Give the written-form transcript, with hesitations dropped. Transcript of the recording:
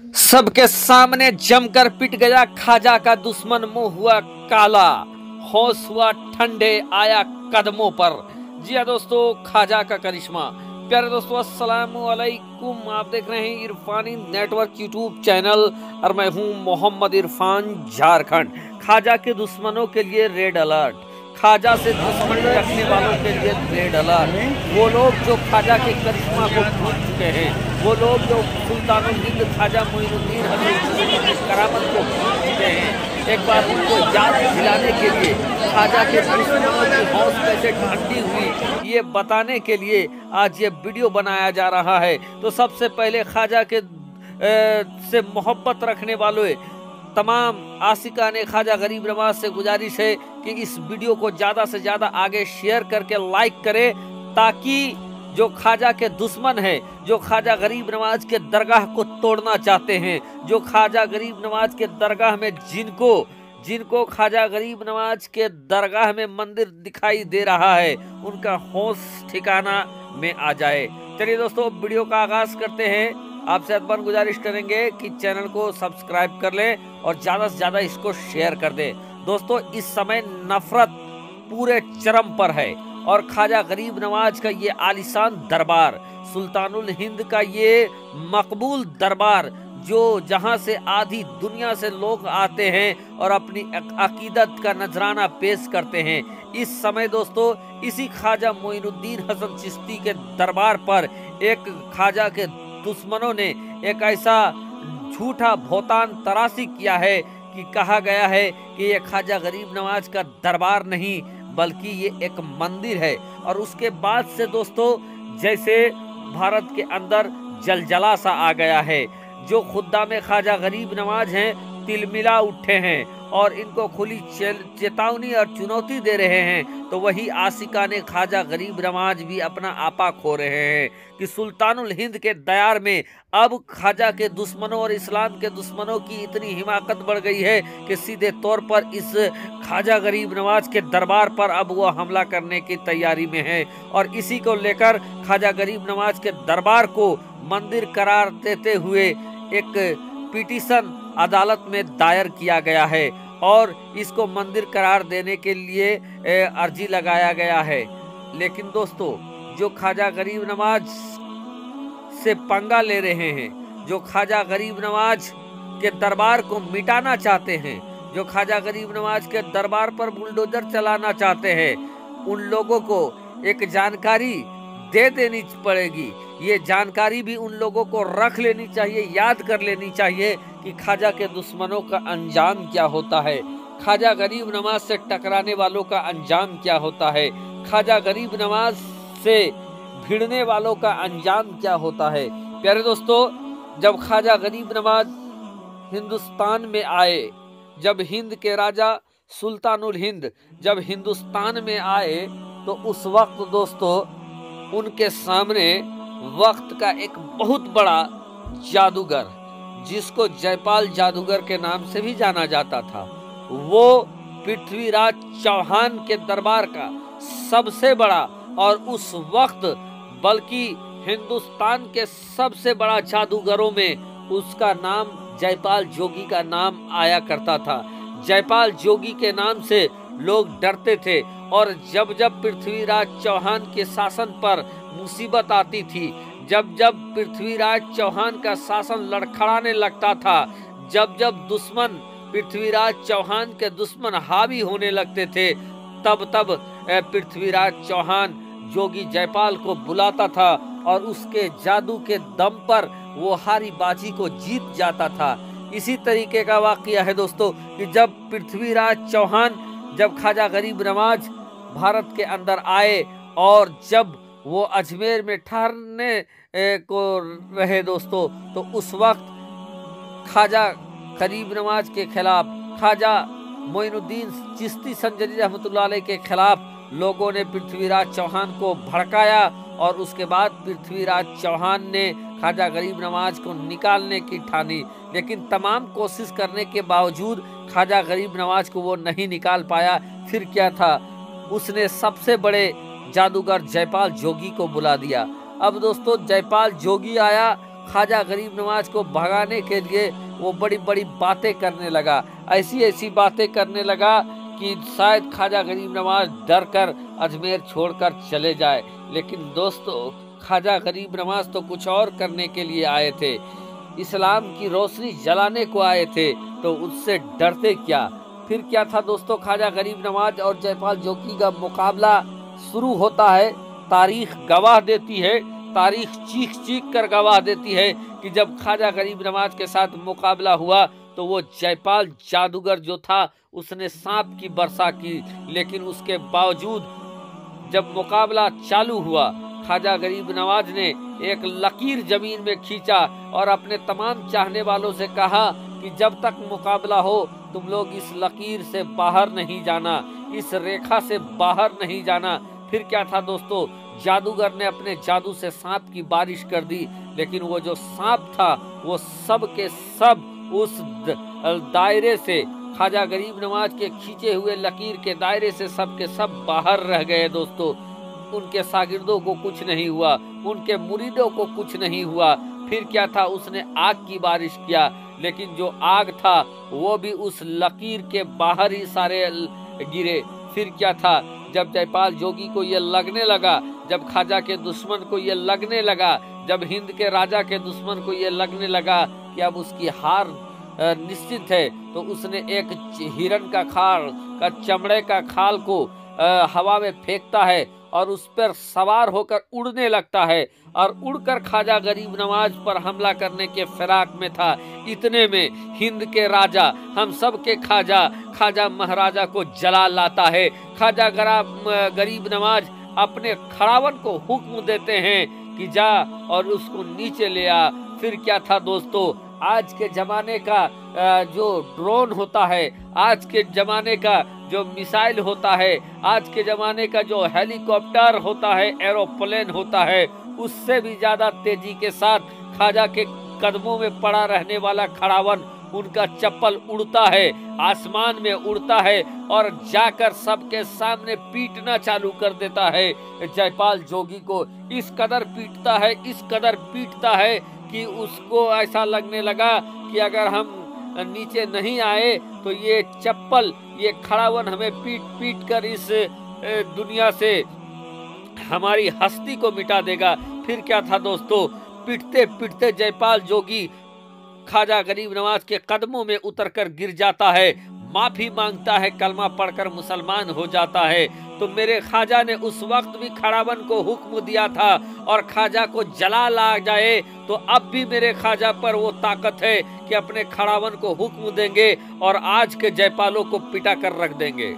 सबके सामने जमकर पिट गया खाजा का दुश्मन, मुंह हुआ काला, होश हुआ ठंडे, आया कदमों पर। जी हाँ दोस्तों, खाजा का करिश्मा। प्यारे दोस्तों, अस्सलाम वालेकुम। आप देख रहे हैं इरफानी नेटवर्क यूट्यूब चैनल और मैं हूं मोहम्मद इरफान, झारखंड। खाजा के दुश्मनों के लिए रेड अलर्ट, खाजा से दुश्मनी रखने वालों के लिए रेड अलर्ट। वो लोग जो खाजा के करिश्मा को भूल चुके हैं, वो लोग जो सुल्तानुल हिंद ख्वाजा मोइनुद्दीन हसन की करामत को भूल चुके हैं, एक बार उनको याद दिलाने के लिए, खाजा के दुश्मनों की हौस कैसे ठंडी हुई ये बताने के लिए आज ये वीडियो बनाया जा रहा है। तो सबसे पहले खाजा के से मोहब्बत रखने वालों तमाम आशिकाने ख्वाजा गरीब नवाज से गुजारिश है कि इस वीडियो को ज़्यादा से ज़्यादा आगे शेयर करके लाइक करें, ताकि जो ख्वाजा के दुश्मन है, जो ख्वाजा गरीब नवाज के दरगाह को तोड़ना चाहते हैं, जो ख्वाजा गरीब नवाज के दरगाह में जिनको ख्वाजा गरीब नवाज के दरगाह में मंदिर दिखाई दे रहा है, उनका होश ठिकाना में आ जाए। चलिए दोस्तों, वीडियो का आगाज करते हैं। आपसे अदबन गुजारिश करेंगे कि चैनल को सब्सक्राइब कर लें और ज़्यादा से ज़्यादा इसको शेयर कर दें। दोस्तों, इस समय नफरत पूरे चरम पर है और ख्वाजा गरीब नवाज का ये आलिशान दरबार, सुल्तानुल हिंद का ये मकबूल दरबार, जो जहां से आधी दुनिया से लोग आते हैं और अपनी अकीदत का नजराना पेश करते हैं, इस समय दोस्तों इसी ख्वाजा मोइनुद्दीन हसन चिश्ती के दरबार पर एक ख्वाजा के दुश्मनों ने एक ऐसा झूठा भौतान तराशी किया है कि कहा गया है कि ये ख्वाजा गरीब नवाज का दरबार नहीं बल्कि ये एक मंदिर है। और उसके बाद से दोस्तों जैसे भारत के अंदर जलजला सा आ गया है। जो खुद्दाम ख्वाजा गरीब नवाज हैं तिलमिला उठे हैं और इनको खुली चेतावनी और चुनौती दे रहे हैं, तो वही आशिकाने ख्वाजा गरीब नवाज भी अपना आपा खो रहे हैं कि सुल्तानुल हिंद के दयार में अब ख्वाजा के दुश्मनों और इस्लाम के दुश्मनों की इतनी हिमाकत बढ़ गई है कि सीधे तौर पर इस ख्वाजा गरीब नवाज के दरबार पर अब वो हमला करने की तैयारी में है। और इसी को लेकर ख्वाजा गरीब नवाज के दरबार को मंदिर करार देते हुए एक पिटीशन अदालत में दायर किया गया है और इसको मंदिर करार देने के लिए अर्जी लगाया गया है। लेकिन दोस्तों, जो ख्वाजा गरीब नवाज से पंगा ले रहे हैं, जो ख्वाजा गरीब नवाज के दरबार को मिटाना चाहते हैं, जो ख्वाजा गरीब नवाज के दरबार पर बुलडोजर चलाना चाहते हैं, उन लोगों को एक जानकारी दे देनी पड़ेगी। ये जानकारी भी उन लोगों को रख लेनी चाहिए, याद कर लेनी चाहिए कि ख्वाजा के दुश्मनों का अंजाम क्या होता है, ख्वाजा गरीब नवाज से टकराने वालों का अंजाम क्या होता है, ख्वाजा गरीब नवाज से भिड़ने वालों का अंजाम क्या होता है। प्यारे दोस्तों, जब ख्वाजा गरीब नवाज हिंदुस्तान में आए, जब हिंद के राजा सुल्तानुल हिंद जब हिंदुस्तान में आए, तो उस वक्त दोस्तों उनके सामने वक्त का एक बहुत बड़ा जादूगर, जिसको जयपाल जादूगर के नाम से भी जाना जाता था, वो पृथ्वीराज चौहान के दरबार का सबसे बड़ा और उस वक्त बल्कि हिंदुस्तान के सबसे बड़ा जादूगरों में उसका नाम जयपाल जोगी का नाम आया करता था। जयपाल जोगी के नाम से लोग डरते थे और जब जब पृथ्वीराज चौहान के शासन पर मुसीबत आती थी, जब जब पृथ्वीराज चौहान का शासन लड़खड़ाने लगता था, जब जब दुश्मन पृथ्वीराज चौहान के दुश्मन हावी होने लगते थे, तब तब पृथ्वीराज चौहान जोगी जयपाल को बुलाता था और उसके जादू के दम पर वो हारी बाजी को जीत जाता था। इसी तरीके का वाकया है दोस्तों कि जब पृथ्वीराज चौहान, जब ख्वाजा गरीब नवाज भारत के अंदर आए और जब वो अजमेर में ठहरने को रहे दोस्तों, तो उस वक्त ख्वाजा गरीब नवाज के खिलाफ, ख्वाजा मोइनुद्दीन चिश्ती संजरी रहमतुल्लाह अलैह के खिलाफ लोगों ने पृथ्वीराज चौहान को भड़काया और उसके बाद पृथ्वीराज चौहान ने ख्वाजा गरीब नवाज को निकालने की ठानी। लेकिन तमाम कोशिश करने के बावजूद ख्वाजा गरीब नवाज को वो नहीं निकाल पाया। फिर क्या था, उसने सबसे बड़े जादूगर जयपाल जोगी को बुला दिया। अब दोस्तों जयपाल जोगी आया, ख्वाजा गरीब नवाज को भगाने के लिए वो बड़ी बड़ी बातें करने लगा, ऐसी ऐसी बातें करने लगा कि शायद ख्वाजा गरीब नवाज डर कर अजमेर छोड़कर चले जाए। लेकिन दोस्तों, ख्वाजा गरीब नवाज तो कुछ और करने के लिए आए थे, इस्लाम की रोशनी जलाने को आए थे, तो उससे डरते क्या। फिर क्या था दोस्तों, ख्वाजा गरीब नवाज और जयपाल जोगी का मुकाबला शुरू होता है। तारीख गवाह देती है, तारीख चीख चीख कर गवाह देती है कि जब ख्वाजा गरीब नवाज के साथ मुकाबला हुआ तो वो जयपाल जादूगर जो था उसने सांप की वर्षा की। लेकिन उसके बावजूद जब मुकाबला चालू हुआ, ख्वाजा गरीब नवाज ने एक लकीर जमीन में खींचा और अपने तमाम चाहने वालों से कहा कि जब तक मुकाबला हो तुम लोग इस लकीर से बाहर नहीं जाना, इस रेखा से बाहर नहीं जाना। फिर क्या था दोस्तों, जादूगर ने अपने जादू से सांप की बारिश कर दी, लेकिन वो जो सांप था वो सब के सब उस दायरे से, ख्वाजा गरीब नवाज के खींचे हुए लकीर के दायरे से सब के सब बाहर रह गए दोस्तों। उनके शागिर्दों को कुछ नहीं हुआ, उनके मुरीदों को कुछ नहीं हुआ। फिर क्या था, उसने आग की बारिश किया, लेकिन जो आग था वो भी उस लकीर के बाहर ही सारे गिरे। फिर क्या था, जब जयपाल जोगी को ये लगने लगा, जब ख्वाजा के दुश्मन को ये लगने लगा, जब हिंद के राजा के दुश्मन को ये लगने लगा कि अब उसकी हार निश्चित है, तो उसने एक हिरन का खाल का चमड़े का खाल को हवा में फेंकता है और उस पर सवार होकर उड़ने लगता है और उड़कर ख्वाजा गरीब नवाज पर हमला करने के फिराक में था। इतने में हिंद के राजा, हम सब के ख्वाजा महाराजा को जला लाता है। ख्वाजा गरीब नवाज अपने खड़ावन को हुक्म देते हैं कि जा और उसको नीचे ले आ। फिर क्या था दोस्तों, आज के जमाने का जो ड्रोन होता है, आज के जमाने का जो मिसाइल होता है, आज के जमाने का जो हेलीकॉप्टर होता है, एरोप्लेन होता है, उससे भी ज्यादा तेजी के साथ ख्वाजा के कदमों में पड़ा रहने वाला खड़ावन, उनका चप्पल उड़ता है, आसमान में उड़ता है और जाकर सबके सामने पीटना चालू कर देता है। जयपाल जोगी को इस कदर पीटता है, इस कदर पीटता है कि उसको ऐसा लगने लगा कि अगर हम नीचे नहीं आए तो ये चप्पल, ये खड़ावन हमें पीट पीट कर इस दुनिया से हमारी हस्ती को मिटा देगा। फिर क्या था दोस्तों, पीटते पीटते जयपाल जोगी ख्वाजा गरीब नवाज के कदमों में उतरकर गिर जाता है, माफी मांगता है, कलमा पढ़कर मुसलमान हो जाता है। तो मेरे ख्वाजा ने उस वक्त भी खड़ावन को हुक्म दिया था और ख्वाजा को जला ला जाए, तो अब भी मेरे ख्वाजा पर वो ताकत है कि अपने खड़ावन को हुक्म देंगे और आज के जयपालों को पिटा कर रख देंगे।